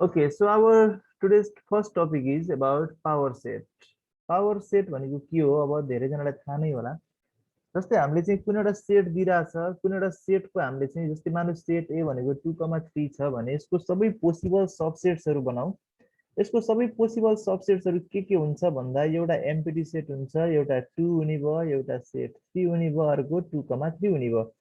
Okay, so our today's first topic is about power set. Power set भनेको के हो अब धेरैजनालाई थाहा नै होला। जस्तै हामीले चाहिँ कुनै एउटा सेट दिइरहेछ, कुनै एउटा सेटको हामीले चाहिँ जस्तै मानौ सेट ए भनेको 2,3 छ भने यसको सबै पोसिबल सबसेट्सहरू बनाऊ। यसको सबै पोसिबल सबसेट्सहरू के हुन्छ भन्दा एउटा एम्प्टी सेट हुन्छ, एउटा 2 हुने भयो, एउटा सेट 3 हुने भयो, अर्को 2,3 हुने भयो।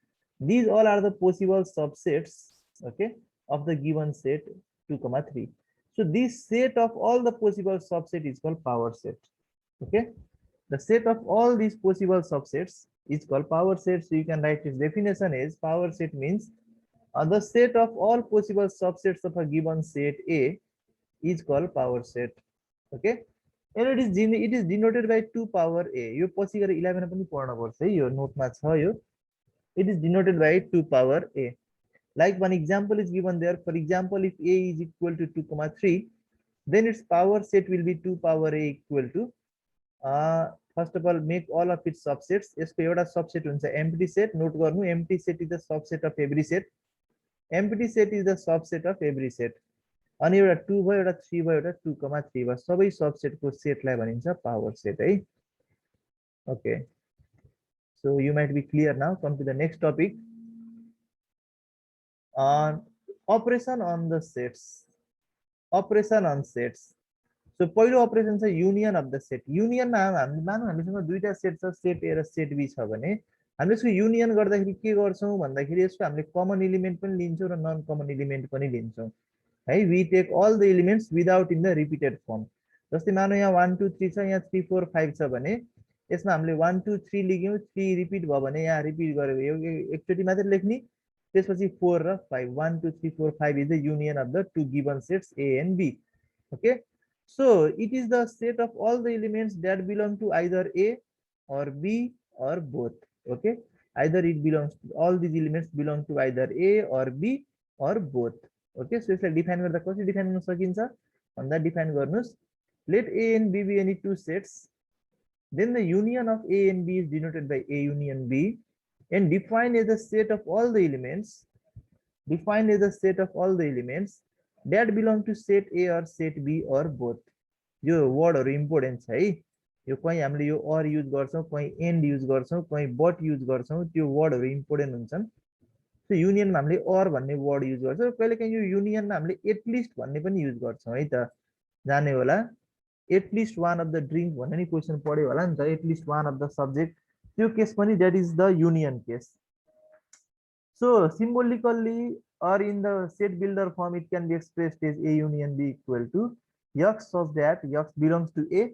These all are the possible subsets, okay, of the given set 2,3. So this set of all the possible subset is called power set. Okay, the set of all these possible subsets is called power set. So you can write its definition is power set means the set of all possible subsets of a given set A is called power set. Okay, and it is denoted by 2 power A. यो पछि गएर 11 पनि पढ्न पर्छ है, यो नोटमा छ यो. It is denoted by 2 power A. Like one example is given there. For example, if A is equal to 2,3, then its power set will be 2 power A equal to, first of all, make all of its subsets. यसको एउटा subset हुन्छ empty set. Note गर्नु, empty set is the subset of every set. Empty set is the subset of every set. अनि एउटा 2 भयो, एउटा 3 भयो, एउटा 2,3 भयो. सबै subset को set लाई भनिन्छ power set है. Okay. So you might be clear now. Come to the next topic. On operation on the sets. Operation on sets. So पहिलो operation छ union of the set. Union मा हामी मानौ हामीसँग दुईटा सेट छ, सेट A र सेट B छ भने हामीले यसको युनियन गर्दाखेरि के गर्छौं भन्दाखेरि यसको हामीले कमन एलिमेन्ट पनि लिन्छौं र नन कमन एलिमेन्ट पनि लिन्छौं है. We take all the elements without in the repeated form. जस्तै मानौ यहाँ 1 2 3 छ, यहाँ 3 4 5 छ भने यसमा हामीले 1 2 3 लेख्यौं, 3 रिपिट भयो भने यहाँ रिपिट गरेको एकचोटी मात्र लेख्ने, त्यसपछि 4 र 5, 1 2 3 4 5 is the union of the two given sets A and B. Okay, so it is the set of all the elements that belong to either A or B or both. Okay, either it belongs to, all these elements belong to either A or B or both. Okay, so यसलाई define गर्दा कसरी define गर्न सकिन्छ भन्दा define गर्नुस्, let A and B be any two sets, then the union of A and B is denoted by A union B and defined as a set of all the elements, defined as a set of all the elements that belong to set A or set B or both. यो वर्डहरु important छ है. यो कहीं हामीले यो or use गर्छौं, कहीं end use गर्छौं, कहीं but युज गर्छौं, त्यो वर्डहरु इम्पोर्टेन्ट हुन्छन्. So युनियन मा हामीले or भन्ने वर्ड युज गर्छौं, कहिलेकाहीँ यो युनियन मा हामीले एटलिस्ट भन्ने पनि युज गर्छौं है त. जाने होला at least one of the drink भन्ने नि क्वेशन पढ्यो होला नि त, at least one of the subject, त्यो केस पनि that is the union case. So symbolically or in the set builder form it can be expressed as A union B equal to X such that X belongs to A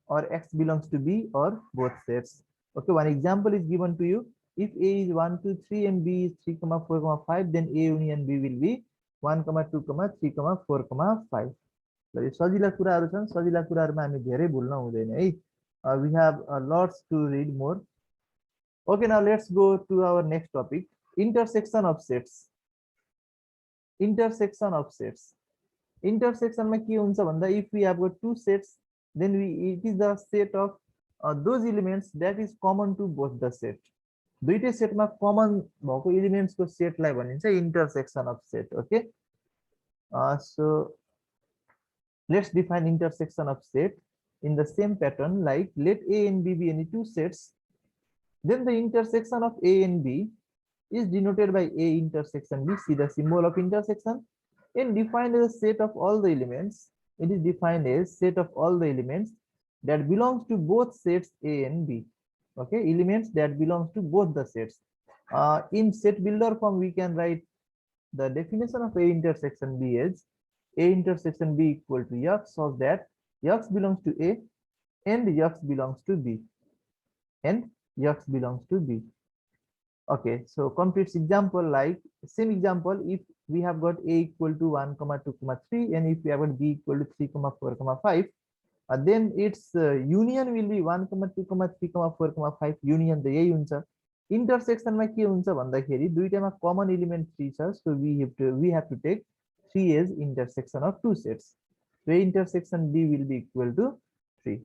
or X belongs to B or both sets. Okay, one example is given to you. If A is 1 2 3 and B is 3 4 5, then A union B will be 1 2 3 4 5. ल यो सजिला कुराहरु छन्, सजिला कुराहरुमा हामी धेरै भुल्न हुँदैन है. We have lots to read more. Okay, now let's go to our next topic, intersection of sets. Intersection of sets. Intersection मा के हुन्छ भन्दा if we have got two sets, then it is the set of those elements that is common to both the set. दुईटै सेटमा common भएको elements को सेटलाई भनिन्छ intersection of set. Okay, so let's define intersection of set in the same pattern, like let A and B be any two sets, then the intersection of A and B is denoted by A intersection B. See the symbol of intersection, and defined as a set of all the elements. It is defined as set of all the elements that belongs to both sets A and B. Okay, elements that belongs to both the sets. In set builder form, we can write the definition of A intersection B as A intersection B equal to X such that X belongs to A and X belongs to B and X belongs to B. Okay, so complete example, like same example, if we have got A equal to 1 2 3 and if we have got B equal to 3 4 5, then its union will be 1 2 3 4 5 union the यही हुन्छ. Intersection मा के हुन्छ भन्दाखेरि दुईटामा common element 3 छ, so we have to take 3 as intersection of two sets. So intersection B will be equal to 3.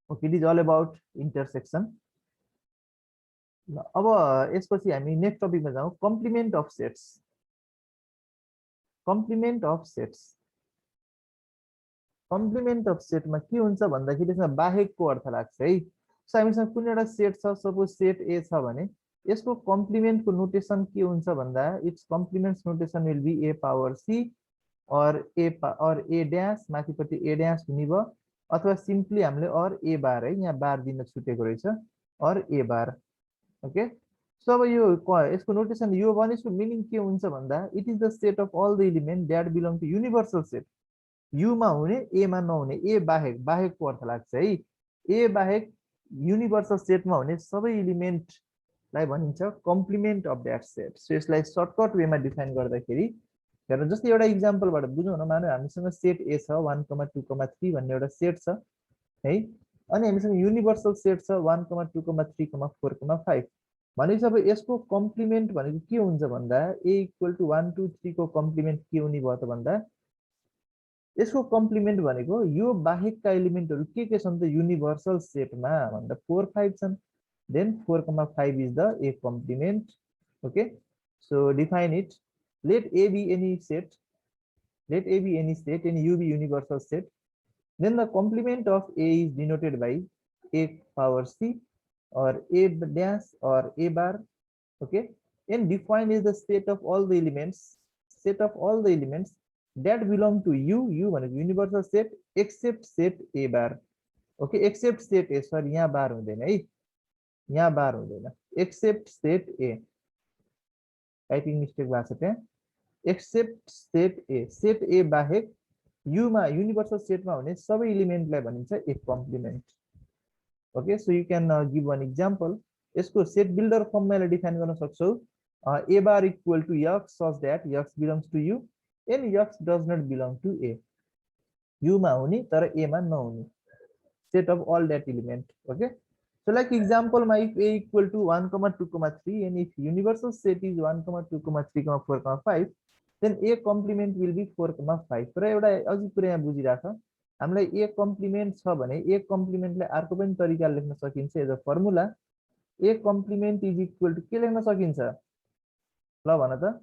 Okay, it is all about intersection. अब यसपछि हामी नेक्स्ट टपिकमा जाउँ, complement of sets. Complement of sets, complement of सेटमा के हुन्छ भन्दाखेरि यसमा बाहेकको अर्थ लाग्छ है। सो हामीसँग कुनै एउटा सेट छ, सपोज सेट ए छ भने यसको कम्प्लिमेन्टको नोटेसन के हुन्छ भन्दा it's complements notation will be A power C or A dash, माथिपट्टि ए ड्यास हुने भयो, अथवा सिम्पली हामीले और ए बार है, यहाँ बार दिन छुटेको रहेछ, और ए बार। ओके, सो अब यो यसको नोटेसन यो भने यसको मिनिङ के हुन्छ भन्दा it is the set of all the element that belong to universal set. युमा हुने एमा नहुने, ए बाहेक, बाहेकको अर्थ लाग्छ है। ए बाहेक युनिभर्सल सेटमा हुने सबै एलिमेन्टलाई भनिन्छ complement of that set. So यसलाई सर्टकट वेमा डिफाइन गर्दाखेरि हेर्नु, जस्तै एउटा इक्जाम्पलबाट बुझौँ न। मानौ हामीसँग सेट ए छ 1,2,3 भन्ने एउटा सेट छ है, अनि हामीसँग युनिभर्सल सेट छ 1,2,3,4,5 भनेपछि अब यसको कम्प्लिमेन्ट भनेको के हुन्छ भन्दा ए इक्वल टु 1 2 3 को कम्प्लिमेन्ट के हुने भयो त भन्दा यसको कम्प्लिमेन्ट भनेको यो बाहेकका एलिमेन्टहरू के छन् त युनिभर्सल सेटमा भन्दा 4 5 छन्, then 4,5 is the A complement. Okay, so define it, let A be any set, let A be any set and U be universal set, then the complement of A is denoted by A power C or A dash or A bar. Okay, and defined is the set of all the elements, set of all the elements that belong to U one universal set except set A bar. Okay, except set A, sorry यहाँ बार हुँदैन है, यहाँ बार हुँदैन, except set A, typing mistake भएको छ त्यहाँ। Except set A, set A बाहेक युमा युनिभर्सल सेटमा हुने सबै एलिमेन्टलाई भनिन्छ A complement. Okay, so you can give one example. यसको सेट बिल्डर फर्ममा यसलाई डिफाइन गर्न सक्छौ, A bar equal to x such that x belongs to U and x does not belong to A, युमा हुने तर एमा नहुने set of all that element. Okay, so like example my if a equal to 1,2,3 and if universal set is 1,2,3,4,5 then a complement will be 4,5। तर एउटा अझै कुरा यहाँ बुझिराख, हामीलाई ए कम्प्लिमेन्ट छ भने ए कम्प्लिमेन्टलाई अर्को पनि तरिकाले लेख्न सकिन्छ as a formula. A complement is equal to के लेख्न सकिन्छ ल भन त?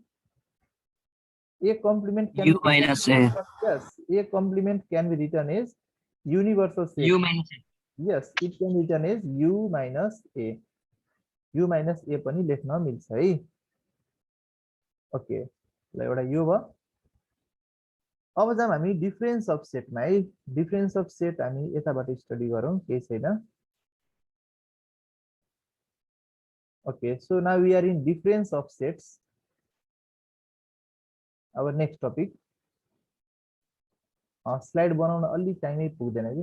A complement can U minus A. Yes, a complement can be written as universal set. U minus A. Yes, it can be written as U minus A. U minus A पनि लेख्न मिल्छ है। ओके, ल एउटा यो भयो। अब जाम हामी डिफरेन्स अफ सेटमा है। डिफरेन्स अफ सेट हामी यताबाट स्टडी गरौँ, केही छैन। Okay, so now we are in difference of sets, our next topic. Slide बनाउन अलि टाइमै पुग्दैन कि,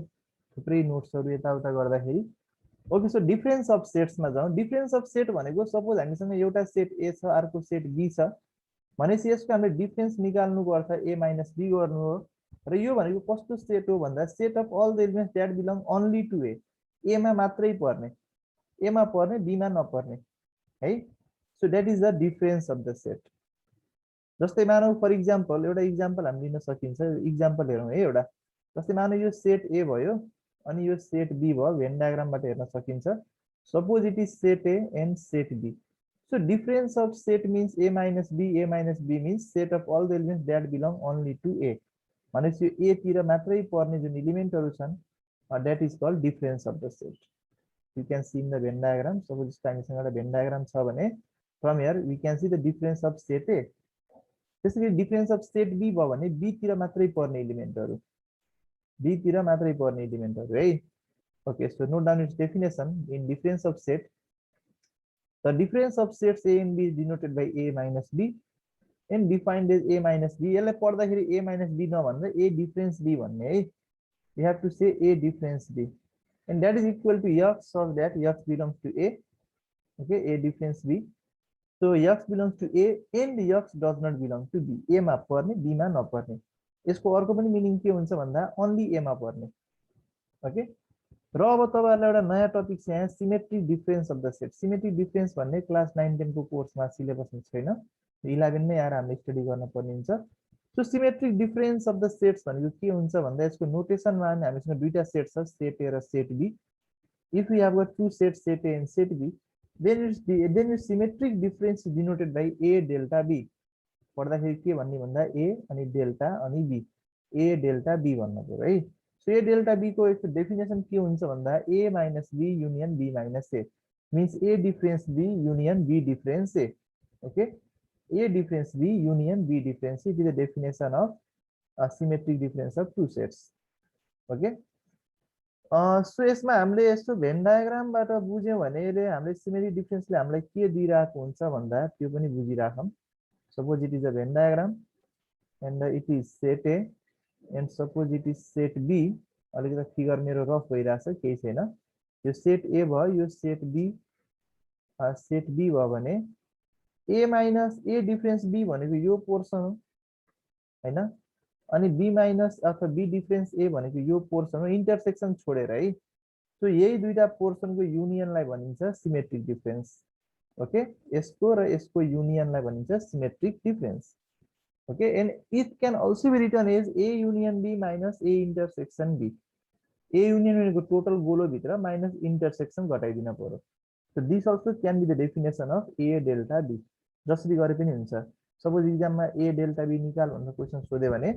थुप्रै नोट्सहरू यताउता गर्दाखेरि। ओके, सो डिफरेन्स अफ सेट्समा जाउँ। डिफरेन्स अफ सेट भनेको सपोज हामीसँग एउटा सेट ए छ, अर्को सेट बी छ भनेपछि यसको हामीले डिफरेन्स निकाल्नुको अर्थ ए माइनस बी गर्नु हो। र यो भनेको कस्तो सेट हो भन्दा set of all the elements that belong only to A, एमा मात्रै पर्ने, एमा पर्ने बीमा नपर्ने है। So that is the difference of the set. जस्तै मानौ फर इक्जाम्पल, एउटा इक्जाम्पल हामी लिन सकिन्छ। इक्जाम्पल हेरौँ है एउटा। जस्तै मानौ यो सेट ए भयो अनि यो सेट बी भयो, भेन डायग्रामबाट हेर्न सकिन्छ। Suppose it is set A and set B. So difference of set means a minus b means set of all the elements that belong only to a. भनेपछि यो ए तिर मात्रै पर्ने जुन एलिमेन्टहरू छन् that is called difference of the set. You can see in the Venn diagram. Suppose जस्तो हामीसँग एउटा Venn diagram छ भने from here we can see the difference of set A. त्यसैले difference of set B भयो भने B तिर मात्रै पर्ने एलिमेन्टहरू, B तिर मात्रै पर्ने एलिमेन्टहरू है। Okay, so note down its definition in difference of set. The difference of sets A and B is denoted by A minus B and defined as A minus B. यसलाई पढ्दाखेरि A minus B नभन्दा A difference B भन्ने है। You have to say A difference B and that is equal to X such that X belongs to A. Okay, A difference B. So X belongs to A and X does not belong to B. A मा पर्ने, B मा नपर्ने। यसको अर्को पनि meaning के हुन्छ भन्दा only A मा पर्ने। ओके, र अब तपाईहरुलाई एउटा नयाँ टपिक छ यहाँ, symmetric difference of the set. Symmetric difference भन्ने क्लास 9 10 को कोर्समा सिलेबसमा छैन, 11 मै आएर हामीले स्टडी गर्न पर्ने हुन्छ। So symmetric difference of the sets भनेको के हुन्छ भन्दा यसको नोटेसनमा हामीसँग दुईटा सेट छ, सेट ए र set B. If we have got two set, set A and set B, then its symmetric difference is denoted by A delta B. पढ्दाखेरि के भन्ने भन्दा ए अनि डेल्टा अनि बी, ए डेल्टा बी भन्नु पर्यो है। सो ए डेल्टा बी को यसको डेफिनेसन के हुन्छ भन्दा A minus B union B minus A, means A difference B union B difference A. Okay, A difference B union B difference C. It is the definition of a symmetric difference of two sets. Okay. So यसमा हामीले यस्तो van डायग्रामबाट बुझ्यौं भने यसले हामीले symmetric डिफरेन्सले हामीलाई के दिइरहेको हुन्छ भन्दा त्यो पनि बुझिराखौं। Suppose it is a Venn diagram and it is set A and suppose it is set B. अलिकति फिगर मेरो रफ भइराछ, केही छैन। यो सेट ए भयो, यो सेट बी भयो भने ए माइनस ए डिफरेन्स बी भनेको यो पोर्सन हो हैन, अनि बी माइनस अथवा बी डिफरेन्स ए भनेको यो पोर्सन हो, इन्टरसेक्सन छोडेर है। सो यही दुईटा पोर्सनको युनियनलाई भनिन्छ सिमेट्रिक डिफरेन्स। ओके, यसको र यसको युनियनलाई भनिन्छ symmetric difference. Okay, and it can also be written as A union B minus A intersection B. A union भनेको टोटल गोलो भित्र माइनस इन्टरसेक्सन घटाइदिन पर्यो। So this also can be the definition of A delta B. जसरी गरे पनि हुन्छ। Suppose इक्जाममा ए डेल्टा बी निकाल भनेर क्वेसन सोध्यो भने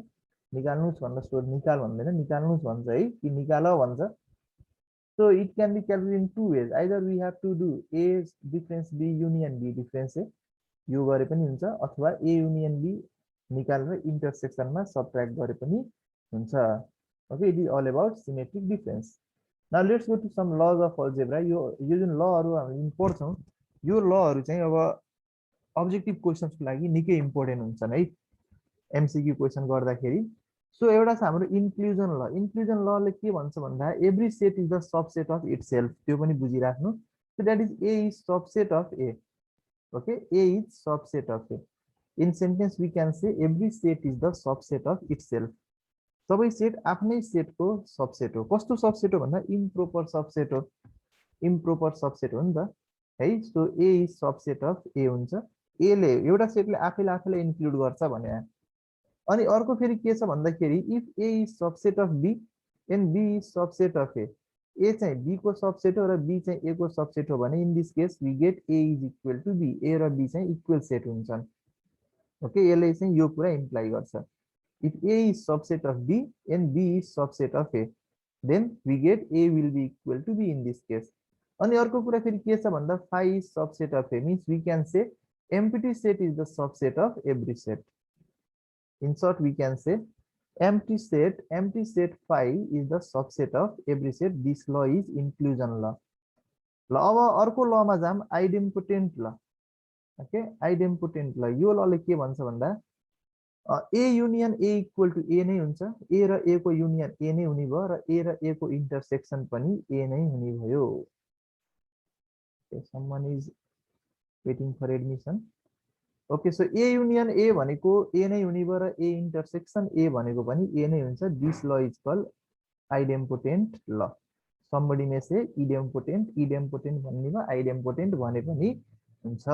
निकाल्नुस् भनेर निकाल भन्दैन, निकाल्नुस् भन्छ है, कि निकाल भन्छ। So it can be calculated in two ways, either we have to do A difference B union B difference A, यो गरे पनि हुन्छ, अथवा ए युनियन बी निकालेर इन्टरसेक्सनमा सबट्र्याक्ट गरे पनि हुन्छ। Okay, it is all about symmetric difference. Now let's go to some laws of algebra. यो जुन लहरु हामी पढ्छौं, यो लहरु चाहिँ अब अब्जेक्टिभ क्वेसन्सको लागि निकै इम्पोर्टेन्ट हुन्छन् है, एमसीक्यू क्वेसन गर्दाखेरि। सो एउटा छ हाम्रो इन्क्लुजन ल। इन्क्लुजन लले के भन्छ भन्दा every set is the subset of itself, त्यो पनि बुझिराख्नु। So that is A is subset of A. Okay, A is subset of A. In sentence we can say every set is the subset of itself. सबै set आफ्नै सेटको subset हो। कस्तो subset हो भन्दा इम्प्रोपर सबसेट हो, improper subset हो नि त है। So A is subset of A हुन्छ। ए ले एउटा सेटले आफैलाई इन्क्लुड गर्छ भने। अनि अर्को फेरि के छ भन्दाखेरि if A is subset of B and B is subset of A, A चाहिँ बी को सबसेट हो र बी चाहिँ ए को सबसेट हो भने in this case we get A is equal to B. A र बी चाहिँ इक्वल सेट हुन्छन्। ओके, यसले चाहिँ यो कुरा इम्प्लाई गर्छ। If A is subset of B and B is subset of A, then we get A will be equal to B in this case. अनि अर्को कुरा फेरि के छ भन्दा phi is subset of A, means we can say empty set is the subset of every set. In short, we can say empty set phi is the subset of every set. This law is inclusion law. ल अब अर्को लमा जाम, आइडेम्पोटेन्ट ल। Okay, आइडेम्पोटेन्ट ल। यो लले के भन्छ भन्दा A union A equal to A नै हुन्छ। ए र ए को युनियन ए नै हुने भयो र ए र ए को इन्टरसेक्सन पनि ए नै हुने भयो। someone is waiting for admission. Okay, so A union A भनेको ए नै हुने भयो र ए इन्टरसेक्सन ए भनेको पनि ए नै हुन्छ। दिस ल इज कल्ड आइडेम्पोटेन्ट ल। समबडी मे से इडेम्पोटेन्ट, इडेम्पोटेन्ट भन्ने भयो, आइडेम्पोटेन्ट भने पनि हुन्छ।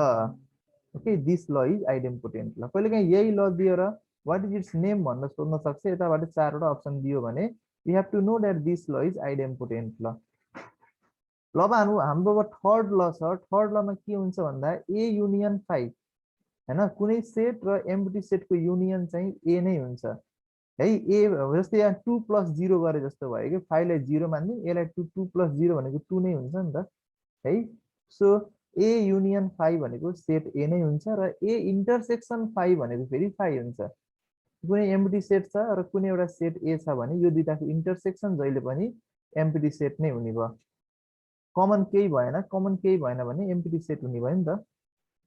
Okay, this law is idempotent ल। कहिलेकाहीँ यही ल दिएर वाट इज इट्स नेम भनेर सोध्न सक्छ। यताबाट चारवटा अप्सन दियो भने you have to know that this law is idempotent law. ल अब हाम्रो थर्ड ल छ। थर्ड लमा के हुन्छ भन्दा ए युनियन फाइ हैन, कुनै सेट र एम्प्टी सेटको युनियन चाहिँ ए नै हुन्छ है। ए जस्तै यहाँ 2 + 0 गरे जस्तो भयो कि फाइलाई 0 मान्दिउँ, यसलाई 2 + 0 भनेको 2 नै हुन्छ नि त है। सो ए युनियन फाइ भनेको सेट ए नै हुन्छ र ए इन्टरसेक्सन फाइ भनेको फेरि फाइ हुन्छ। कुनै एम्प्टी सेट छ र कुनै एउटा सेट ए छ भने यो दुईटाको इन्टरसेक्सन जहिले पनि एम्प्टी सेट नै हुने भयो। कमन केही भएन, कमन केही भएन भने एम्प्टी सेट हुने भयो नि त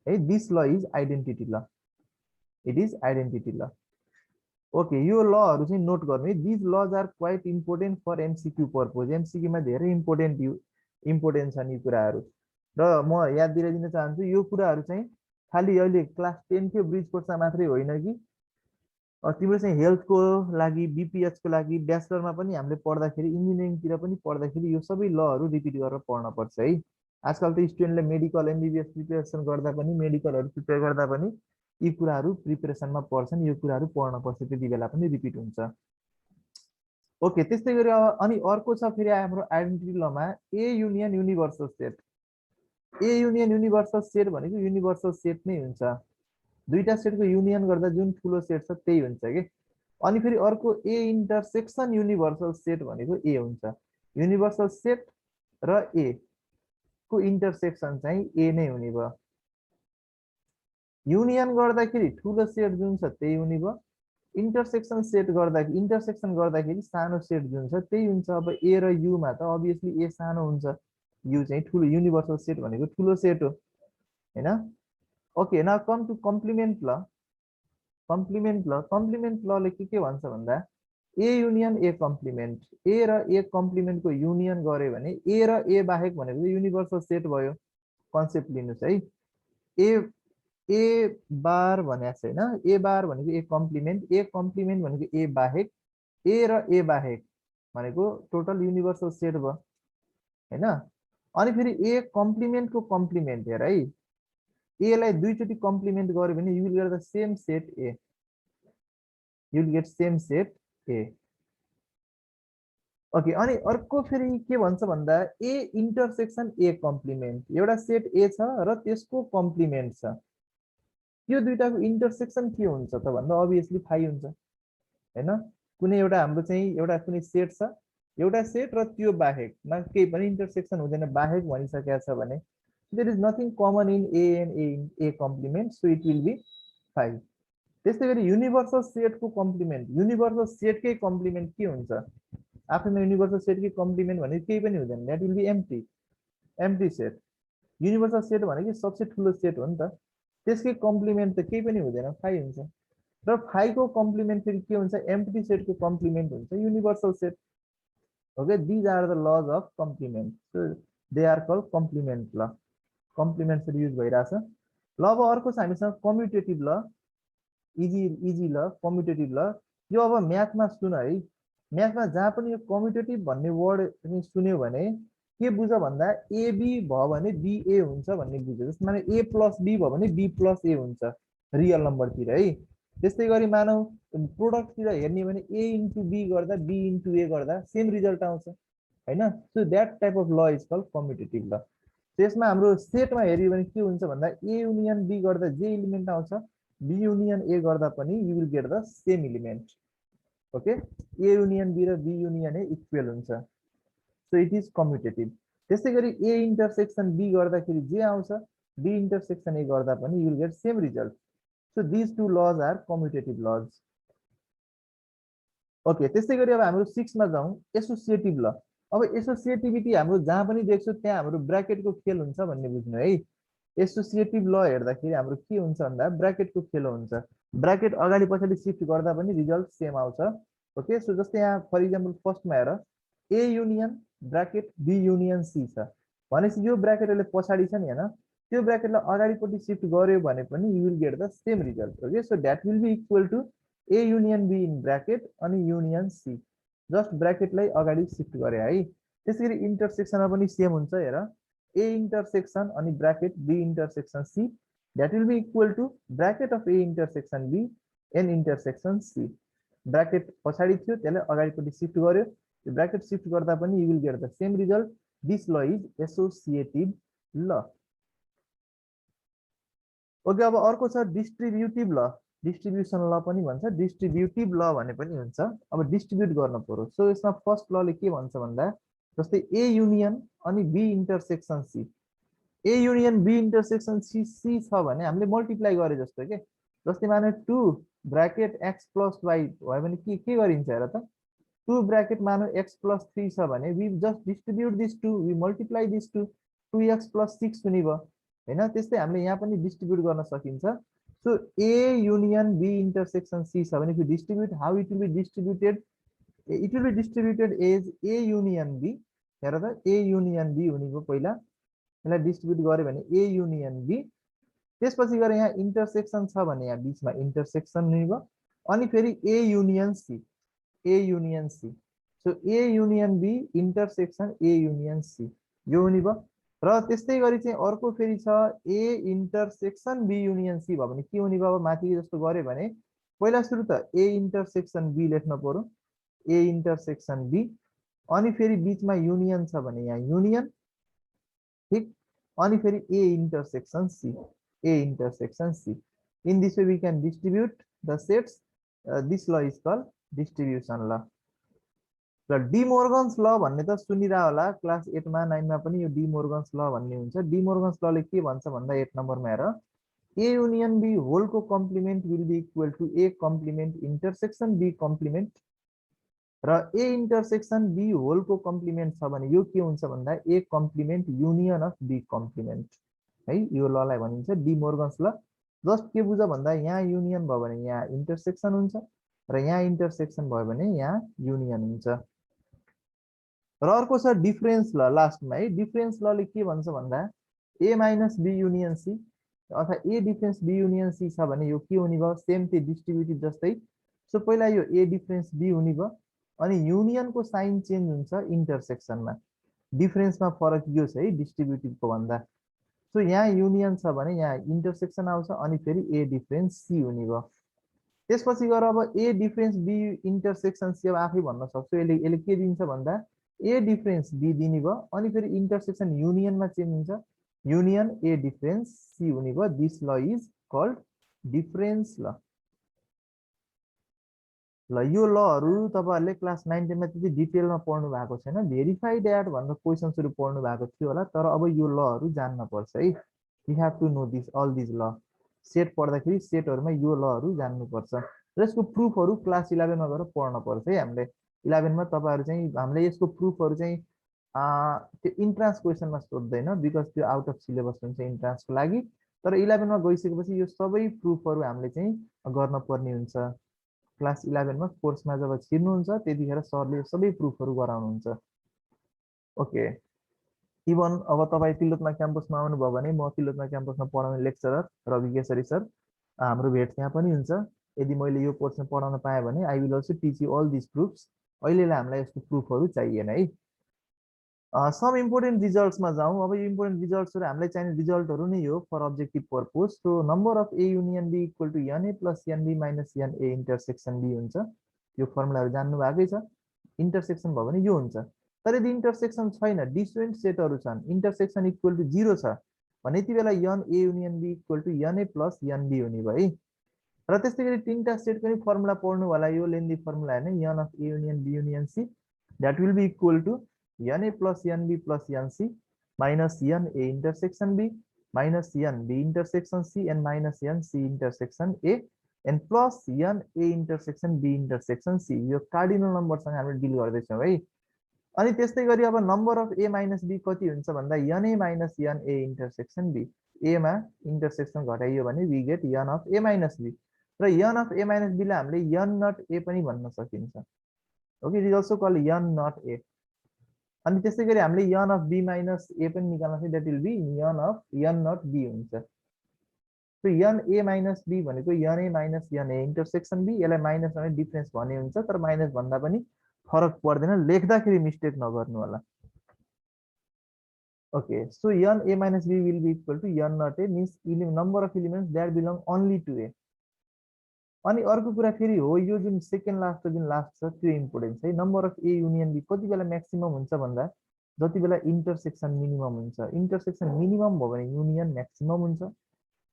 है। This law is identity law. It is identity law. Okay, यो लहरु चाहिँ नोट गर्नु है। These laws are quite important for MCQ purpose. MCQ मा धेरै इम्पोर्टेन्ट छन् यी कुराहरू र म याद दिलाइदिन चाहन्छु यो कुराहरू चाहिँ खालि अहिले क्लास 10 को ब्रिज कोर्समा मात्रै होइन कि तिम्रो चाहिँ हेल्थको लागि, बीपीएच को लागि, ब्याचलरमा पनि हामीले पढ्दाखेरि, इन्जिनियरिङतिर पनि पढ्दाखेरि यो सबै लहरु रिपिट गरेर पढ्न पर्छ है। आजकल त स्टुडेन्टले मेडिकल एमबीबीएस प्रिपरेसन गर्दा पनि, मेडिकलहरु प्रिपेयर गर्दा पनि यी कुराहरू प्रिपरेसनमा पर्छन्। यो कुराहरू पढ्न पर्छ, त्यति बेला पनि रिपिट हुन्छ। ओके, त्यस्तै गरी अनि अर्को छ फेरि हाम्रो identity Lama A union universal set. A union universal set भनेको युनिभर्सल सेट नै हुन्छ दुईटा सेटको युनियन गर्दा जुन ठुलो सेट छ त्यही हुन्छ के। अनि फेरि अर्को ए इन्टरसेक्सन युनिभर्सल सेट भनेको ए हुन्छ। युनिभर्सल सेट र ए को इन्टरसेक्सन चाहिँ ए नै हुने भयो। युनियन गर्दाखेरि ठुलो सेट जुन छ त्यही हुने भयो। इन्टरसेक्सन गर्दाखेरि सानो सेट जुन छ त्यही हुन्छ। अब ए र युमा त अभियसली ए सानो हुन्छ, यु चाहिँ ठुलो, युनिभर्सल सेट भनेको ठुलो सेट हो हैन। Okay, now come to complement law. Complement लले के भन्छ भन्दा ए युनियन ए कम्प्लिमेन्ट, ए र ए कम्प्लिमेन्टको युनियन गर्यो भने ए र ए बाहेक भनेको युनिभर्सल सेट भयो। कन्सेप्ट लिनुस् है। ए बार भनेको छैन, ए बार भनेको ए कम्प्लिमेन्ट भनेको ए बाहेक, ए र ए बाहेक भनेको टोटल युनिभर्सल सेट भयो हैन। अनि फेरि ए कम्प्लिमेन्टको कम्प्लिमेन्ट हेर है, ए लाई दुईचोटि कम्प्लिमेन्ट गर्यो भने you will get the same set A, you will get same set A. Okay, अनि अर्को फेरि के भन्छ भन्दा ए इन्टरसेक्सन ए कम्प्लिमेन्ट, एउटा सेट ए छ र त्यसको कम्प्लिमेन्ट छ, यो दुईटाको इन्टरसेक्सन के हुन्छ त भन्दा अभियसली फाइ हुन्छ हैन। कुनै एउटा हाम्रो चाहिँ एउटा कुनै सेट छ, एउटा सेट र त्यो बाहेकमा केही पनि इन्टरसेक्सन हुँदैन बाहेक भनिसकेको छ भने there is nothing common in A and A complement, so it will be 5। त्यस्तै गरी युनिभर्सल सेटको कम्प्लिमेन्ट, युनिभर्सल सेटकै कम्प्लिमेन्ट के हुन्छ आफैमा, युनिभर्सल सेटकै कम्प्लिमेन्ट भनेको केही पनि हुँदैन, that will be empty set. Universal set भनेको सबसे ठुलो सेट हो नि त, त्यसकै कम्प्लिमेन्ट त केही पनि हुँदैन, 5 हुन्छ। र 5 को कम्प्लिमेन्ट फेरि के हुन्छ, एम्प्टी सेटको कम्प्लिमेन्ट हुन्छ universal set. Okay, these are the laws of complement, so they are called complement law. Complement फेरि युज भइरहेछ ल। अब अर्को छ हामीसँग कम्युटेटिभ ल, इजी ल, कम्युटेटिभ ल। यो अब म्याथमा सुन है, म्याथमा जहाँ पनि यो कम्युटेटिभ भन्ने वर्ड सुन्यो भने के बुझ भन्दा एबी भयो भने बिए हुन्छ भन्ने बुझ्यो। जस्तो माने ए प्लस बी भयो भने बी प्लस ए हुन्छ रियल नम्बरतिर है। त्यस्तै गरी मानौ प्रोडक्टतिर हेर्ने भने ए इन्टु बी गर्दा बी इन्टु ए गर्दा सेम रिजल्ट आउँछ हैन। सो द्याट टाइप अफ ल इज कल्ड कम्युटेटिभ ल। त्यसमा हाम्रो सेटमा हेर्यो भने के हुन्छ भन्दा ए युनियन बी गर्दा जे इलिमेन्ट आउँछ बी युनियन ए गर्दा पनि you will get the same element. Okay, A union B र बी युनियन ए इक्वल हुन्छ, सो इट इज कम्युटेटिभ। त्यस्तै गरी ए इन्टरसेक्सन बी गर्दाखेरि जे आउँछ बी इन्टरसेक्सन ए गर्दा पनि you will get same result. So these two laws are commutative laws. Okay, त्यस्तै गरी अब हाम्रो 6 मा जाउँ, एसोसिएटिभ ल। अब एसोसिएटिभिटी हाम्रो जहाँ पनि देख्छौँ त्यहाँ हाम्रो ब्राकेटको खेल हुन्छ भन्ने बुझ्नु है। एसोसिएटिभ ल हेर्दाखेरि हाम्रो के हुन्छ भन्दा ब्राकेटको खेल हुन्छ, ब्राकेट अगाडि पछाडि सिफ्ट गर्दा पनि रिजल्ट सेम आउँछ। ओके, सो जस्तै यहाँ फर इक्जाम्पल फर्स्टमा हेर A union bracket B union C छ भनेपछि यो ब्राकेटले पछाडि छ नि हैन, त्यो ब्राकेटलाई अगाडिपट्टि सिफ्ट गर्यो भने पनि you will get the same result. Okay, so that will be equal to A union B in bracket अनि युनियन सी, जस्ट ब्राकेटलाई अगाडि सिफ्ट गरे है। त्यसैगरी इन्टरसेक्सनमा पनि सेम हुन्छ हेर, ए इन्टरसेक्सन अनि bracket B intersection C, that will be equal to bracket of A intersection B and intersection C. Bracket पछाडि थियो त्यसलाई अगाडिपट्टि सिफ्ट गर्यो, त्यो ब्राकेट सिफ्ट गर्दा पनि you will get the same result. This law is associative law. Okay, अब अर्को छ डिस्ट्रिब्युटिभ ल, डिस्ट्रिब्युसन ल पनि भन्छ, डिस्ट्रिब्युटिभ ल भने पनि हुन्छ। अब डिस्ट्रिब्युट गर्न पर्यो, सो यसमा फर्स्ट लले के भन्छ भन्दा जस्तै ए युनियन अनि B intersection C, A union B intersection C C छ भने हामीले मल्टिप्लाई गरे जस्तो के। जस्तै माने 2 ब्राकेट एक्स प्लस वाई भयो भने के गरिन्छ हेर त, 2 ब्राकेट मानो एक्स प्लस 3 छ भने we just distribute this 2, we multiply this 2, 2x plus 6 हुने भयो हैन। त्यस्तै हामीले यहाँ पनि डिस्ट्रिब्युट गर्न सकिन्छ। So A union B intersection C छ भने distribute how it will be distributed, it will be distributed as A union B. हेर त ए युनियन बी हुने भयो, पहिला यसलाई डिस्ट्रिब्युट गर्यो भने ए युनियन बी, त्यसपछि गएर यहाँ इन्टरसेक्सन छ भने यहाँ बीचमा इन्टरसेक्सन हुने भयो, अनि फेरि A union C, A union C. So A union B intersection A union C यो हुने भयो। र त्यस्तै गरी चाहिँ अर्को फेरि छ A intersection B union C भयो भने के हुने भयो, माथि जस्तो गर्यो भने पहिला सुरु त ए इन्टरसेक्सन बी लेख्न पर्यो, ए इन्टरसेक्सन बी, अनि फेरि बीचमा युनियन छ भने यहाँ युनियन, ठिक, अनि फेरि A intersection C, A intersection C. In this way we can distribute the sets. This law is called distribution law. ल डी मोर्गन्स ल भन्ने त सुनिरा होला क्लास 8 मा 9 मा पनि यो डी मोर्गन्स ल भन्ने हुन्छ। डी मोर्गन्स लले के भन्छ भन्दा 8 नम्बरमा हेर ए युनियन बी होल को complement will be equal to A complement intersection B complement र ए इंटरसेक्शन बी होल को कम्प्लिमेन्ट छ भने यो के हुन्छ भन्दा A complement union of B complement है यो ललाई भनिन्छ डी मोर्गन्स ल। जस्ट के बुझ भन्दा यहाँ युनियन भयो भने यहाँ इंटरसेक्शन हुन्छ र यहाँ इंटरसेक्शन भयो भने यहाँ युनियन हुन्छ। र अर्को छ डिफरेन्स ल लास्टमा है। डिफरेन्स लले के भन्छ भन्दा A minus B union C अथवा A difference B union C छ भने यो के हुने भयो सेम त्यही डिस्ट्रिब्युटिभ जस्तै। सो पहिला यो ए डिफरेन्स बी हुने भयो अनि युनियनको साइन चेन्ज हुन्छ इंटरसेक्शनमा। डिफरेन्समा फरक यो छ है डिस्ट्रिब्युटिभको भन्दा। सो यहाँ युनियन छ भने यहाँ इंटरसेक्शन आउँछ अनि फेरि ए डिफरेन्स सी हुने भयो। त्यसपछि गएर अब A difference B intersection C अब आफै भन्न सक्छु यसले के दिन्छ भन्दा ए डिफरेन्स बी दिने भयो अनि फेरि इंटरसेक्शन युनियनमा चेन्ज हुन्छ युनियन ए डिफरेन्स सी हुने भयो। This law is called difference ल। ल यो लहरु तपाईहरुले क्लास 9 10 मा त्यति डिटेलमा पढ्नु भएको छैन। भेरिफाइड एट भनेर क्वेशन्सहरु पढ्नु भएको थियो होला तर अब यो लहरु जान्न पर्छ है। You have to know this all this law. Set पढ्दाखेरि सेटहरुमा यो लहरु जान्नु पर्छ र यसको प्रुफहरु क्लास 11 मा गएर पढ्न पर्छ है। हामीले 11 मा तपाईहरु चाहिँ हामीले यसको प्रुफहरु चाहिँ त्यो इन्ट्रान्स क्वेशनमा सोध्दैन बिकज त्यो आउट अफ सिलेबस हुन्छ इन्ट्रान्सको लागि। तर 11 मा गइसकेपछि यो सबै प्रुफहरु हामीले चाहिँ गर्न पर्ने हुन्छ। क्लास 11 मा कोर्समा जब छिर्नुहुन्छ त्यतिखेर सरले सबै प्रुफहरु गराउनुहुन्छ। ओके इभन अब तपाई तिलोत्तमा क्याम्पसमा आउनुभयो भने म तिलोत्तमा क्याम्पसमा पढाउने लेक्चरर रवि केसरी सर हाम्रो भेट त्यहाँ पनि हुन्छ। यदि मैले यो कोर्समा पढाउन पाए भने I will also teach you all this proofs. अहिलेलाई हामीलाई यसको प्रुफहरु चाहिएन है। सम इम्पोर्टेन्ट रिजल्ट्समा जाउँ। अब यो इम्पोर्टेन्ट रिजल्ट्सहरु हामीलाई चाहिने रिजल्टहरु नै हो for objective purpose. So number of A union B equal to n A plus n B minus n A intersection B हुन्छ। यो फर्मुलाहरु जान्नु भएकै छ। इंटरसेक्शन भयो भने यो हुन्छ। तर यदि इंटरसेक्शन छैन डिसजोइन्ट सेटहरु छन् इंटरसेक्शन इक्वल टु 0 छ भने यति बेला n A union B equal to n A plus n B हुने भयो है। र त्यसैगरी तीनटा सेटको पनि फर्मुला पढ्नु होला यो लेन्दी फर्मुला हैन n of A union B union C that will be equal to n A plus n B plus n C minus n A intersection B minus n B intersection C and minus n C intersection A and plus n A intersection B intersection C. यो cardinal नम्बरसँग हामीले deal गर्दैछौँ है। अनि त्यस्तै गरी अब number of A minus B कति हुन्छ भन्दा an A minus n A intersection B. A मा इंटरसेक्शन घटाइयो भने we get n of A minus B र n of A minus B लाई हामीले एन नट ए पनि भन्न सकिन्छ। Okay it is also called n not A. अनि त्यसै गरी हामीले n of B minus A पनि निकाल्न सक्छौँ that will be n of n not B हुन्छ। So n A minus B भनेको n A minus n A intersection B यसलाई माइनस भने डिफरेन्स भन्ने हुन्छ तर माइनस भन्दा पनि फरक पर्दैन लेख्दाखेरि मिस्टेक नगर्नु होला। Okay so n A minus B will be equal to n not A means number of elements that belong only to A. अनि अर्को कुरा फेरि हो यो जुन सेकेन्ड लास्ट जुन लास्ट छ त्यो इम्पोर्टेन्ट है। Number of A union B कति बेला म्याक्सिमम हुन्छ भन्दा जति बेला इंटरसेक्शन मिनिमम हुन्छ। इंटरसेक्शन मिनिमम भयो भने युनियन म्याक्सिमम हुन्छ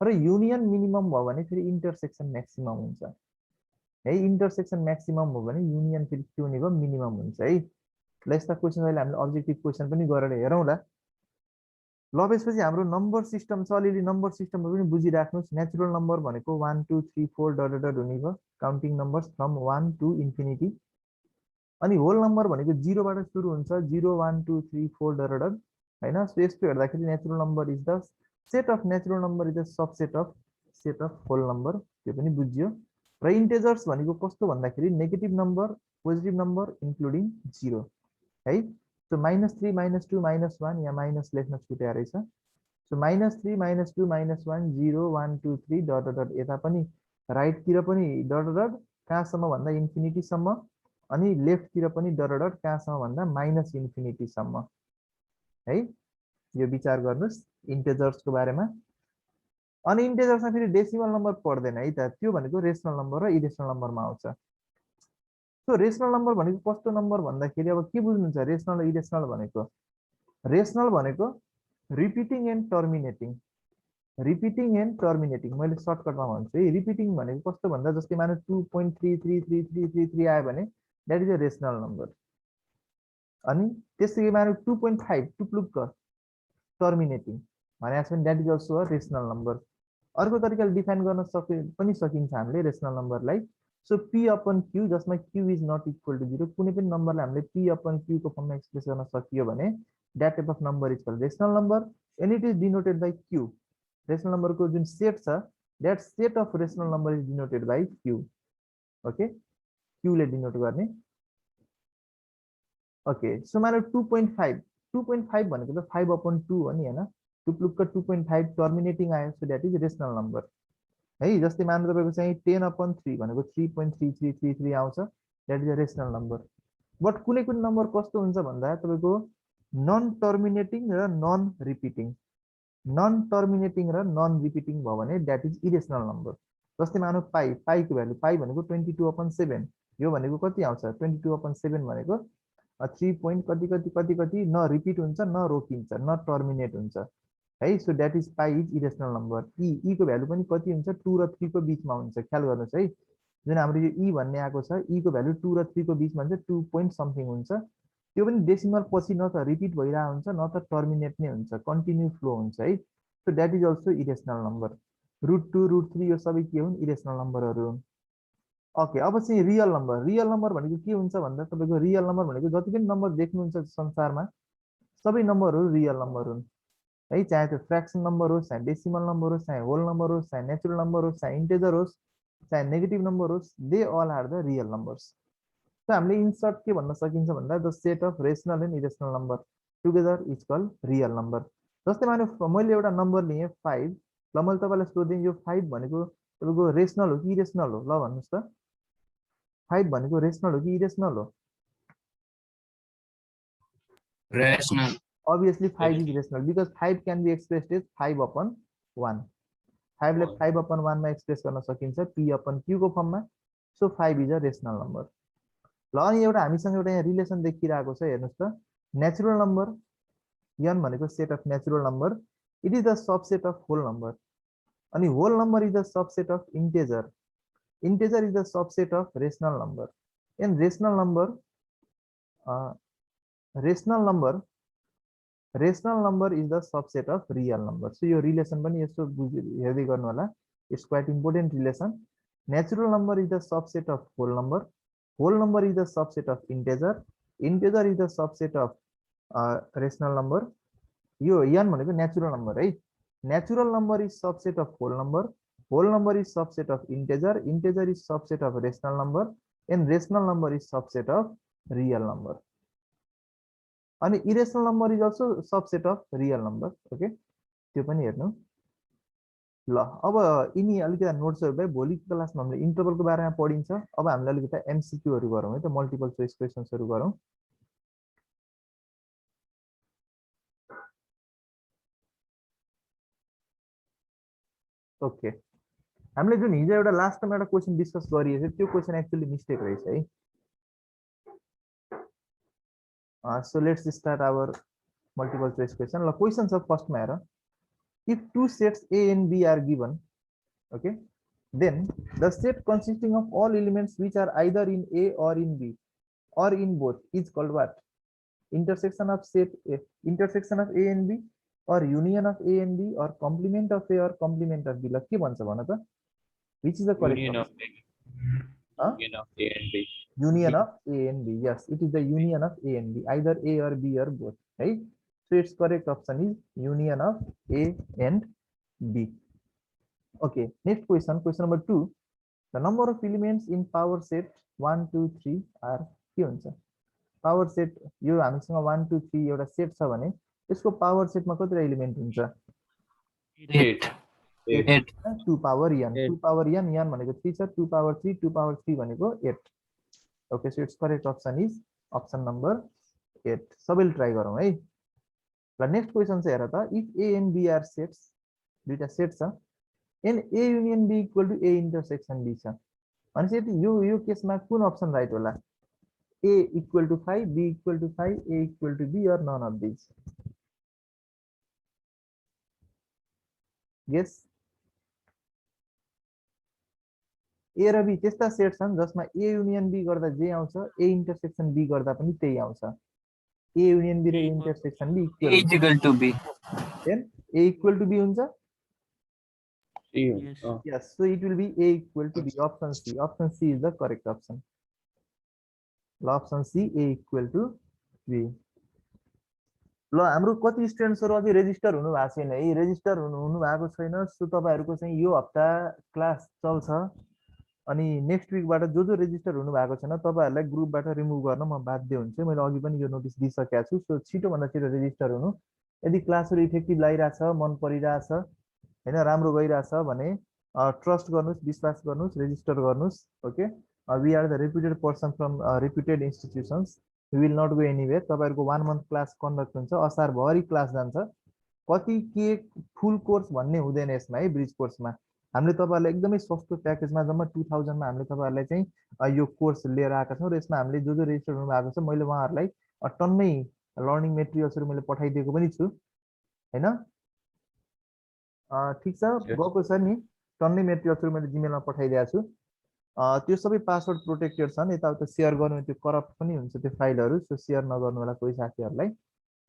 र युनियन मिनिमम भयो भने फेरि इंटरसेक्शन म्याक्सिमम हुन्छ है। इंटरसेक्शन म्याक्सिमम हो भने युनियन फेरि के हुने भयो मिनिमम हुन्छ है। ल यस्ता क्वेशन अहिले हामीले अब्जेक्टिभ क्वेशन पनि गरेर हेरौँला। ल त्यसपछि हाम्रो नम्बर सिस्टम छ अलिअलि नम्बर सिस्टमहरु पनि बुझिराख्नुस्। नेचुरल नम्बर भनेको 1 2 3 4 डट डट हुने भयो counting numbers from 1 to infinity. अनि होल नम्बर भनेको 0 बाट सुरु हुन्छ 0 1 2 3 4 डट डट हैन। सो यस्तो हेर्दाखेरि natural number is the set of natural number is the subset of whole number त्यो पनि बुझ्यो। र इन्टिजर्स भनेको कस्तो भन्दाखेरि negative number positive number including 0 है। सो -3 -2 -1 यहाँ माइनस लेख्न छुट्या रहेछ। सो -3 -2 -1 0 1 2 3 डट डट यता पनि राइटतिर पनि डट डट कहाँसम्म भन्दा इन्फिनिटीसम्म अनि लेफ्टतिर पनि डट डट कहाँसम्म भन्दा माइनस इन्फिनिटीसम्म है। यो विचार गर्नुस् इन्टिजर्सको बारेमा। अनि इन्टिजर्समा फेरि डेसिमल नम्बर पर्दैन है त त्यो भनेको रेशनल नम्बर र इरेशनल नम्बरमा आउँछ। सो रेशनल नम्बर भनेको कस्तो नम्बर भन्दाखेरि अब के बुझ्नुहुन्छ रेशनल र इरेशनल भनेको। रेशनल भनेको रिपिटिङ एन्ड टर्मिनेटिङ रिपिटिङ एन्ड टर्मिनेटिङ मैले सर्टकटमा भन्छु है। रिपिटिङ भनेको कस्तो भन्दा जस्तै मानु 2.333333 आयो भने that is a rational number. अनि त्यसै मानु 2.5 टुप्लुक्क टर्मिनेटिङ भनेको छ भने that is also a rational number. अर्को तरिकाले डिफाइन गर्न सकिन्छ हामीले रेसनल नम्बरलाई। सो पी अपन क्यू जसमा q is not equal to 0 कुनै पनि नम्बरलाई हामीले पी अपन क्यू को फर्ममा एक्सप्रेस गर्न सकियो भने that type of number is called rational number and it is denoted by Q. Rational नम्बरको जुन सेट छ that set of rational number is denoted by Q. Okay, क्यूले डिनोट गर्ने। ओके, सो मानु 2.5 2.5 भनेको त 5 अपन 2 हो नि हैन। टुप्लुक्क 2.5 टर्मिनेटिङ आयो so that is rational number है। जस्तै मानु तपाईको चाहिँ 10 अपन 3 भनेको 3.3333 आउँछ that is a rational number. But कुनै कुनै नम्बर कस्तो हुन्छ भन्दा तपाईको नन टर्मिनेटिङ र नन रिपिटिङ। नन टर्मिनेटिङ र नन रिपिटिङ भयो भने द्याट इज इरेसनल नम्बर। जस्तै मानु पाई, पाईको भ्यालु पाई भनेको 22/7 यो भनेको कति आउँछ 22/7 भनेको 3 पोइन्ट कति कति कति कति न रिपिट हुन्छ न रोकिन्छ न टर्मिनेट हुन्छ है। So that is pi is irrational number. E को भ्यालु पनि कति हुन्छ 2 र 3 को बिचमा हुन्छ। ख्याल गर्नुहोस् है, जुन हाम्रो यो ई भन्ने आएको छ ई को भ्यालु 2 र 3 को बिचमा हुन्छ 2 पोइन्ट समथिङ हुन्छ। त्यो पनि डेसिमल पछि न त रिपिट भइरहेको हुन्छ न त टर्मिनेट नै हुन्छ, कन्टिन्यू फ्लो हुन्छ है। So that is also irrational number. √2 √3 यो सबै के हुन् इरेसनल नम्बरहरू हुन्। ओके, अब चाहिँ रियल नम्बर। रियल नम्बर भनेको के हुन्छ भन्दा तपाईँको रियल नम्बर भनेको जति पनि नम्बर देख्नुहुन्छ संसारमा सबै नम्बरहरू रियल नम्बर हुन् है। चाहे त्यो फ्रेक्सन नम्बर होस्, चाहे डेसिमल नम्बर होस्, चाहे होल नम्बर होस्, चाहे नेचुरल नम्बर होस्, चाहे इन्टेजर होस्, चाहे नेगेटिभ नम्बर होस्, they all are the real numbers. So हामीले इन्सर्ट के भन्न सकिन्छ भन्दा the set of rational and irrational number together is called real number. जस्तै मानु मैले एउटा नम्बर लिएँ 5। ल मैले तपाईँलाई सोधेँ यो 5 भनेको तपाईँको रेसनल हो कि इरेसनल हो? ल भन्नुहोस् त, 5 भनेको रेसनल हो कि इरेसनल हो? Rational. Obviously 5 is rational because 5 can be expressed as 5/1. 5 लाई 5/1 मा एक्सप्रेस गर्न सकिन्छ p अपन q को फर्ममा। So 5 is a rational number. ल अनि एउटा हामीसँग एउटा यहाँ रिलेसन देखिरहेको छ हेर्नुहोस् त। नेचुरल नम्बर n भनेको set of natural number, it is the subset of whole number. अनि whole number is the subset of integer, integer is the subset of rational number and rational number rational number is the subset of real number. So यो relation पनि यस्तो हेर्दै गर्नु होला, it's quite important relation. Natural number is the subset of whole number is the subset of integer, integer is the subset of rational number. यो n भनेको natural number है। Natural number is subset of whole number is subset of integer, integer is subset of rational number and rational number is subset of real number. अनि irrational number is also subset of real number. Okay, त्यो पनि हेर्नु ल। अब यिनी अलिकति नोट्सहरू भयो, भोलिको क्लासमा हामीले इन्टरभलको बारेमा पढिन्छ। अब हामीले अलिकति एमसिक्यूहरू गरौँ है त, मल्टिपल चोइस क्वेसन्सहरू गरौँ। ओके, हामीले जुन हिजो एउटा लास्ट टाइम एउटा क्वेसन डिस्कस गरिएको थियो त्यो क्वेसन एक्चुअली मिस्टेक रहेछ है। So let's start our multiple choice question. ल क्वेसन छ फर्स्टमा हेर, if two sets A and B are given, okay, then the set consisting of all elements which are either in A or in B or in both is called what? Intersection of set A, intersection of A and B, or union of A and B, or complement of A or complement of B. ल के भन्छ भन त, which is the correct Union of huh? Union of A and B. Union of A and B. Yes, it is the union of A and B, either A or B or both, right? So its correct option is union of A and B. Okay, next question, question number 2. The number of elements in power set 1 2 3 are के हुन्छ? Power set यो हामीसँग 1 2 3 एउटा set छ भने यसको power सेटमा कतिवटा एलिमेन्ट हुन्छ? 8. 2 power n, 2 power n, n भनेको 3 छ, 2 पावर 3, 2 पावर 3 भनेको 8. Okay, so it's correct option is option number 8. सबैले ट्राई गरौँ है। ल नेक्स्ट क्वेसन चाहिँ हेर त, if A and B are sets, दुईटा सेट छ, and A union B equal to A intersection B छ भनेपछि यो केसमा कुन अप्सन राइट होला? A equal to 5, B equal to 5, A equal to B, or none of these? Guess A र B त्यस्ता सेट छन् जसमा ए युनियन बी गर्दा जे आउँछ ए इन्टरसेक्सन बी गर्दा पनि त्यही आउँछ ए युनियन बी र A intersection B A equal is equal to B. Then A equal to B हुन्छ Yes. yes so it will be a equal to b option c is the correct option option c a equal to b ल हाम्रो कति स्टुडेन्ट्सहरु अझै resistor हुनु भएको छैन है resistor हुनु भएको छैन सो तपाईहरुको चाहिँ यो हप्ता क्लास चल्छ अनि नेक्स्ट विकबाट जो जो रेजिस्टर हुनु भएको छैन तपाईहरुलाई ग्रुपबाट रिमुभ गर्न म बाध्य हुन्छु मैले अघि पनि यो नोटिस दिइसकेको छु सो छिटो भन्दा छिटो रेजिस्टर हुनु यदि क्लासहरु इफेक्टिभ लागिराछ मन परिराछ हैन राम्रो गइराछ भने ट्रस्ट गर्नुस् विश्वास गर्नुस् रेजिस्टर गर्नुस् okay we are the reputed person from reputed institutions we will not go anywhere तपाईहरुको 1 मन्थ क्लास कन्डक्ट हुन्छ असार भरि क्लास जान्छ कति के फुल कोर्स भन्ने हुँदैन यसमा है ब्रिज कोर्समा हामीले तपाईहरुलाई एकदमै सस्तो प्याकेजमा जम्मा 2000 मा हामीले तपाईहरुलाई चाहिँ यो कोर्स लिएर आएका छौं र यसमा हामीले जो जो रेजिस्टर हुनु भएको छ मैले उहाँहरुलाई टन्नै लर्निङ मेटेरियल्सहरु मैले पठाइदिएको पनि छु हैन ठीक छ गएको छ नि टन्नै मेटेरियल्सहरु मैले जिमेलमा पठाइदिएको छु त्यो सबै पासवर्ड प्रोटेक्टेड छन् यताउता सेयर गर्नु त्यो करप्ट पनि हुन्छ त्यो फाइलहरु सो सेयर नगर्नु होला कोही साथीहरुलाई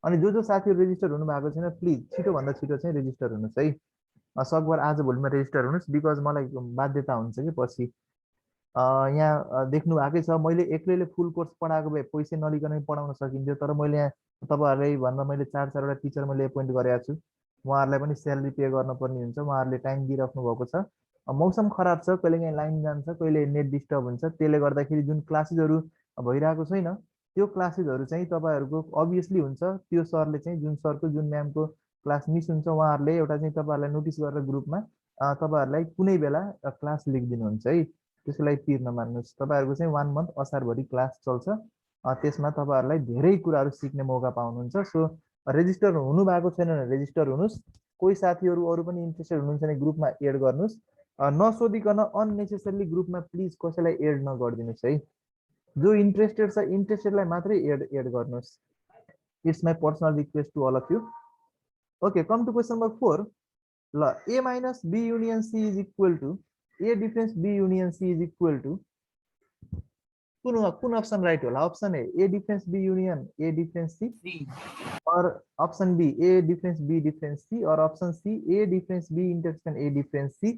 अनि जो जो साथीहरु रेजिस्टर हुनु भएको छैन प्लिज छिटो भन्दा छिटो चाहिँ रेजिस्टर हुनुस् है सकभर आज भोलिमा रेजिस्टर हुनुस् बिकज मलाई बाध्यता हुन्छ कि पछि यहाँ देख्नु भएकै छ मैले एक्लैले फुल कोर्स पढाएको भए पैसा नलिकन पढाउन सकिन्थ्यो तर मैले यहाँ तपाईहरुलाई भन्दा मैले 4 वटा टिचर मैले एपोइन्ट गरेको छु उहाँहरुलाई पनि स्यालेरी पे गर्न पर्ने हुन्छ उहाँहरुले टाइम दिइराख्नु भएको छ मौसम खराब छ कहिले काहीँ लाइन जान्छ कहिले नेट डिस्टर्ब हुन्छ त्यसले गर्दाखेरि जुन क्लासेसहरु भइरहेको छैन त्यो क्लासेसहरु चाहिँ तपाईहरुको अभियसली हुन्छ त्यो सरले चाहिँ जुन सरको जुन म्यामको क्लास मिस हुन्छ उहाँहरुले एउटा चाहिँ तपाईहरुलाई नोटिस गरेर ग्रुपमा तपाईहरुलाई कुनै बेला क्लास लेखिदिनुहुन्छ है त्यसको लागि पिर नमान्नुस् तपाईहरुको चाहिँ 1 मन्थ असारभरि क्लास चल्छ त्यसमा तपाईहरुलाई धेरै कुराहरु सिक्ने मौका पाउनुहुन्छ सो रेजिस्टर हुनु भएको छैन भने रेजिस्टर हुनुस् कोही साथीहरु अरु पनि इन्ट्रेस्टेड हुनुहुन्छ भने ग्रुपमा एड गर्नुस् नसोधिकन अननेसेसरली ग्रुपमा प्लिज कसैलाई एड नगर्दिनुस् है जो इन्ट्रेस्टेड छ इन्ट्रेस्टेडलाई मात्रै एड गर्नुस् it's my personal request to all of you okay come to question number 4 ल a minus b union c is equal to a difference b union c is equal to कुन option right होला option A difference B union A difference C और option B A difference B difference C और option C A difference B intersection A difference C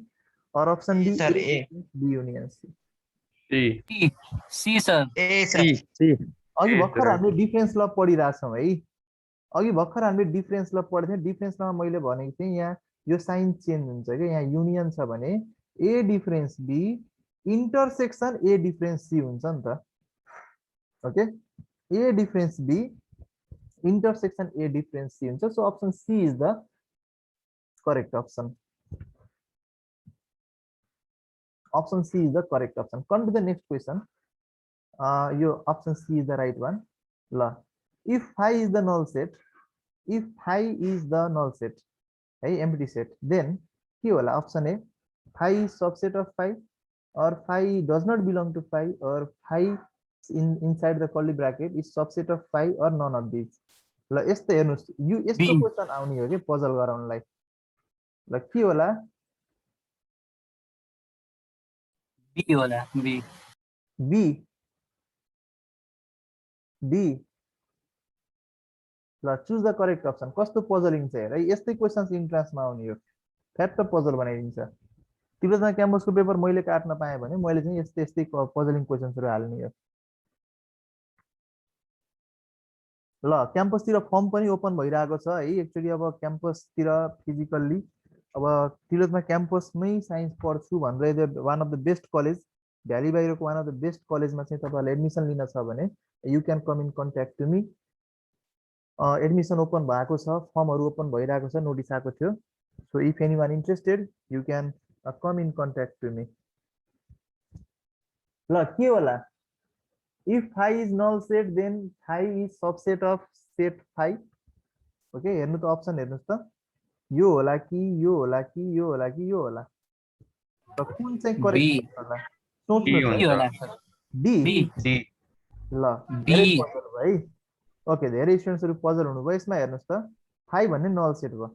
और option D sir A B union C C. C sir A sir C. अघि भर्खर हामीले difference ल पढिरहेछौं है अघि भर्खर हामीले डिफरेंस ल पढ्थ्यौं डिफरेंस लमा मैले भनेको थिएँ यहाँ यो साइन चेन्ज हुन्छ के यहाँ युनियन छ भने A difference B intersection A difference C हुन्छ नि त okay A difference B intersection A difference C हुन्छ so option C is the correct option option C is the correct option come to the next question your option C is the right one la if phi is the null set if phi is the null set hey empty set then ke hola option A phi is subset of phi or phi does not belong to phi or phi inside the curly bracket is subset of phi or none of these la yesto हेर्नुस् यो यस्तो question आउने हो के puzzle गराउनलाई ल के होला B होला B B D ल चुज द करेक्ट अप्सन कस्तो पजलिङ छ हेर यस्तै क्वेशन्स इन्ट्रान्समा आउने हो फ्याक्ट पजल बनाइदिन्छ तिमीसँग क्याम्पसको पेपर मैले काट्न पाएँ भने मैले चाहिँ यस्तै यस्तै पजलिङ क्वेशन्सहरु हाल्ने हो ल क्याम्पसतिर फर्म पनि ओपन भइरहेको छ है एक्चुअली अब क्याम्पसतिर फिजिकल्ली अब तिलोजमा क्याम्पसमै साइन्स पढ्छु भनेर one of the best college valley बाहिरको वान अफ द बेस्ट कलेजमा चाहिँ तपाईहरुले एडमिसन लिन छ भने you can come in contact to me admission open भएको छ फर्महरु ओपन भइरहेको छ नोटिस आएको थियो so if anyone interested you can come in contact to me ल के होला if phi is null set then phi is subset of set phi okay हेर्नु त अप्सन हेर्नुस् त यो होला कि यो होला कि यो होला कि यो होला त कुन चाहिँ करेक्ट होला सोच्नुस् होला सर डी D. ल धेरै पजल भयो है ओके धेरै स्टुडेन्ट्सहरु पजल हुनु भयो यसमा हेर्नुस् त फाइ भन्ने नल सेट भयो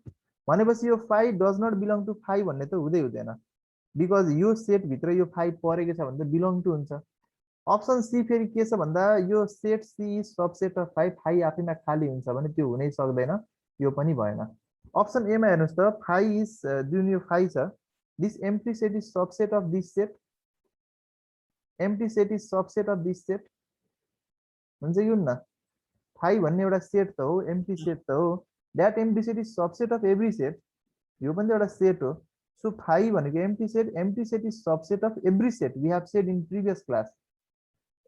भनेपछि यो फाइ डज नट बिलोङ टु फाइ भन्ने त हुँदै हुँदैन, बिकज यो सेट भित्र यो फाइ परेको छ भने त बिलोङ टु हुन्छ। अप्सन सी फेरि के छ भन्दा यो सेट सी सबसेट अफ फाइ, फाइ आफैमा खाली हुन्छ भने त्यो हुनै सक्दैन, यो पनि भएन। अप्सन एमा हेर्नुहोस् त, फाइ इज जुन यो फाइ छ, this empty set is subset of this set, empty set is subset of this set हुन्छ कि हुन्न? फाइ भन्ने एउटा सेट त हो, एम्प्टी सेट त हो, that empty set is subset of every set, यो पनि त एउटा सेट हो। सो फाइ भनेको empty set is subset of every set, we have said in previous class,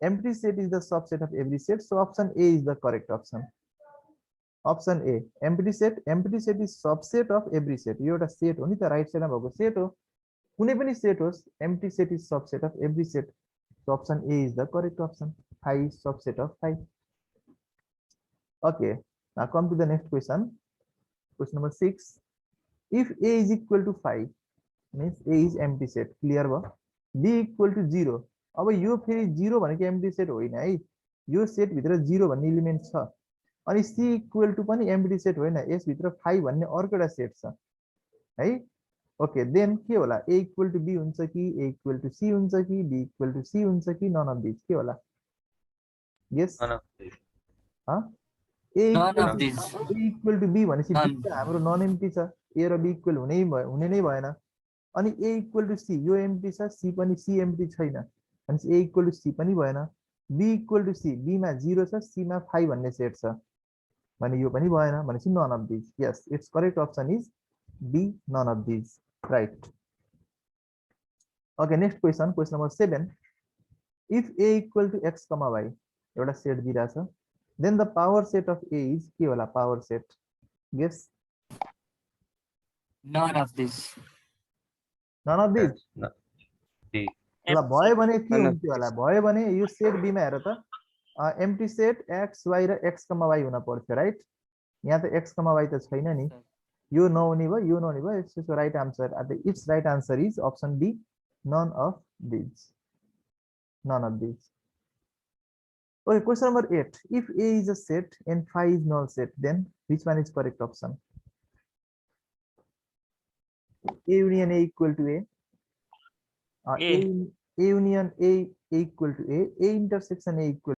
एम्प्टी set is the subset of every set, so option A is the correct option. Option A, empty set is subset of every set, यो एउटा set हो नि त, right साइडमा भएको set हो, कुनै पनि सेट होस्, empty set is subset of every set, so option A is the correct option, phi is subset of phi. Okay, now come to the next question. Question number 6. If A is equal to 5, means A is empty set. Clear ba? B equal to 0. अब यो फेरि 0 भनेको empty set होइन है, यो set भित्र 0 भन्ने element छ। अनि C इक्वल टु पनि empty set होइन, यस भित्र 5 भन्ने अर्को एउटा सेट छ है। ओके, देन के होला? A इक्वल टु B हुन्छ कि A इक्वल टु C हुन्छ कि B इक्वल टु C हुन्छ कि नन अफ दिस, के होला? Yes, A equal to B भनेपछि B त हाम्रो नन एम्प्टी छ, A र B इक्वल हुने नै भएन। अनि A इक्वल टु C, यो एम्प्टी छ, C पनि C एम्प्टी छैन भनेपछि A इक्वल टु C पनि भएन। B equal to C, B मा 0 छ, C मा 5 भन्ने सेट छ भने यो पनि भएन भनेपछि none of this. Yes, it's correct option is B, none of this, right. Okay, next question, question number 7। इफ A equal to X, Y एउटा सेट दिइरहेछ, then the power set of A is के होला? power set, guess? None of this. None of these? ल भयो भने के हुन्थ्यो होला? भयो भने यो सेट B मा हेर त, एम्प्टी सेट X, Y र X, Y हुन पर्थ्यो, राइट? यहाँ त X, Y त छैन नि, यो नहुने भयो, यो नहुने भयो, यसको right answer, it's right answer is option B, none of this, none of this. Okay, question number 8. If A is a set and phi is null set, then which one is correct option? A union A equal to A. A union A equal to A intersection A equal